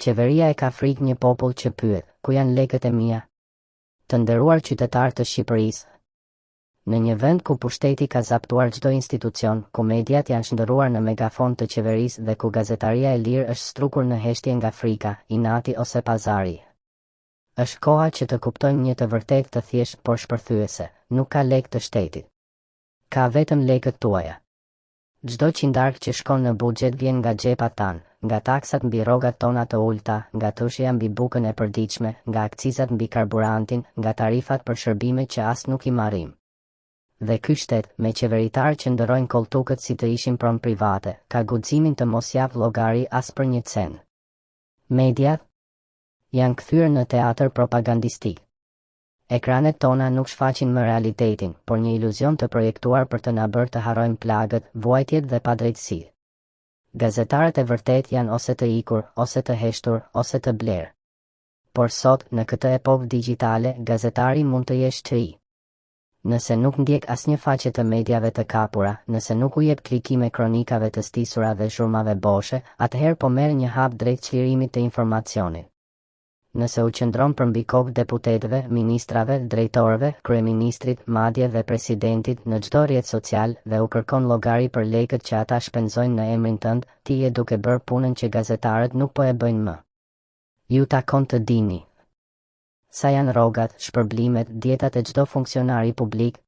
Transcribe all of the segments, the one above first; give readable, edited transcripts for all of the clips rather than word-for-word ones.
Qeveria e ka frikë një popull që pyet, ku janë lekët e mia? Të nderuar qytetarë të Shqipërisë. Në një vend ku pushteti ka zaptuar çdo institucion, ku mediat janë shndërruar në megafon të qeverisë dhe ku gazetaria e lirë është strukur në heshtje nga frika, inati ose pazari. Është koha që të kuptojmë një të vërtetë të thjeshtë por shpërthyese, nuk ka lekë të shtetit. Ka vetëm lekët tuaja. Çdo qindark që shkon në buxhet vjen nga xhepat tanë, nga taksat mbi rrogat tona të ulta, nga tushja mbi bukën e përditshme, nga akcizat mbi karburantin, nga tarifat për shërbime që as nuk I marrim. Dhe ky shtet, me qeveritarë që ndërrojnë koltukët si të ishin pronë private, ka guximin të mos jap llogari as për një cent. Mediat janë kthyer në teatr propagandistik. Ekranet tona nuk shfaqin më realitetin, por një iluzion të projektuar për të na bërë të harrojmë plagët, vuajtjet dhe padrejtësitë. Gazetarët e vërtet janë ose të ikur, ose të heshtur, ose të blerë. Por sot, në këtë epokë digjitale, gazetari mund të jesh ç'i. Nëse nuk ndjek asnjë faqe të mediave të kapura, nëse nuk u jep klikime kronikave të stisura dhe zhurmave boshe, atëherë po merr një hap drejt çlirimit të informacionit. Nëse u qëndron për mbi kokë deputetëve, ministrave, drejtorëve, kryeministrit, madje dhe presidentit në çdo rrjet social dhe u kërkon llogari për lekët që ata shpenzojnë në emrin tënd, ti je duke bërë punën që gazetarët nuk po e bëjnë më. Ju takon të dini sa janë rrogat, shpërblimet, dietat e çdo funksionari publik,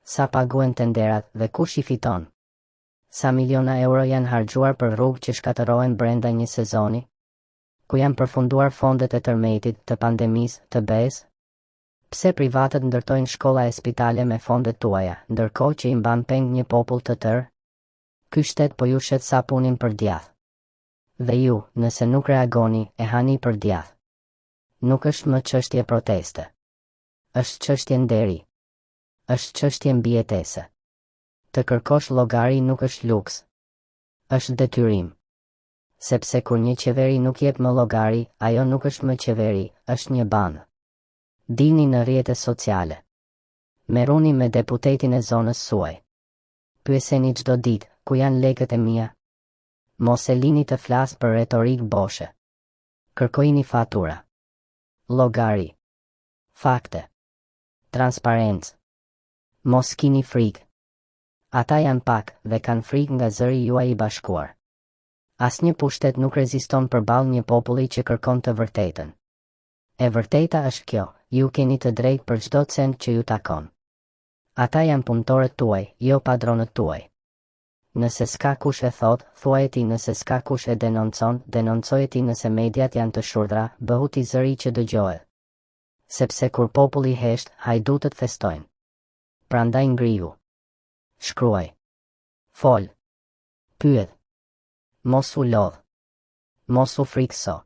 sa paguhen tenderat dhe kush I fiton. Sa miliona euro janë harxuar për rrugë që shkatërohen brenda një sezoni, ku janë përfunduar fondet e tërmetit, të pandemisë, të BE-s? Pse privatët ndërtojnë shkolla e spitale me fondet tuaja, ndërkohë që I mban peng një popull të tërë? Ky shtet po ju shet sapunin për djath. Dhe ju, nëse nuk reagoni, e hani për djath. Nuk është më çështje proteste. Është çështje nderi. Është çështje mbijetese. Të kërkosh llogari nuk është luks. Është detyrim. Sepse kur një qeveri nuk jep më llogari, ajo nuk është më qeveri, është një banë. Dilni në rrjetet sociale. Merruni me deputetin e zonës suaj. Pyeseni çdo ditë, ku janë lekët e mia? Mos e lini të flas për retorikë boshe. Kërkojini fatura. Llogari. Fakte. Transparencë. Mos kini frikë. Ata janë pak dhe kanë frikë nga zëri juaj I bashkuar. Asnjë pushtet nuk reziston përballë një populli që kërkon të vërtetën. E vërteta është kjo, ju keni të drejtë për çdo cent që ju takon. Ata janë punëtorët tuaj, jo padronët tuaj. Nëse s'ka kush e thot, thuaj ti, nëse s'ka kush e denoncon, denoncoj ti, nëse mediat janë të shurdhra, bëhu ti zëri që dëgjohet. Sepse kur populli hesht, hajdutët festojnë. Prandaj ngrihu. Shkruaj. Fol. Pyet. Mos u lodh. Mos u frikso.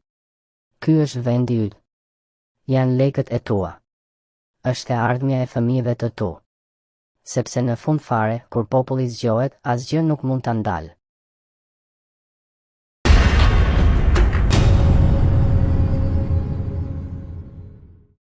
Ky është vendi yt. Janë lekët e tua. Është e ardhmja e fëmijëve të tu. Sepse në fund fare, kur populli zgjohet, asgjë nuk mund ta ndalë.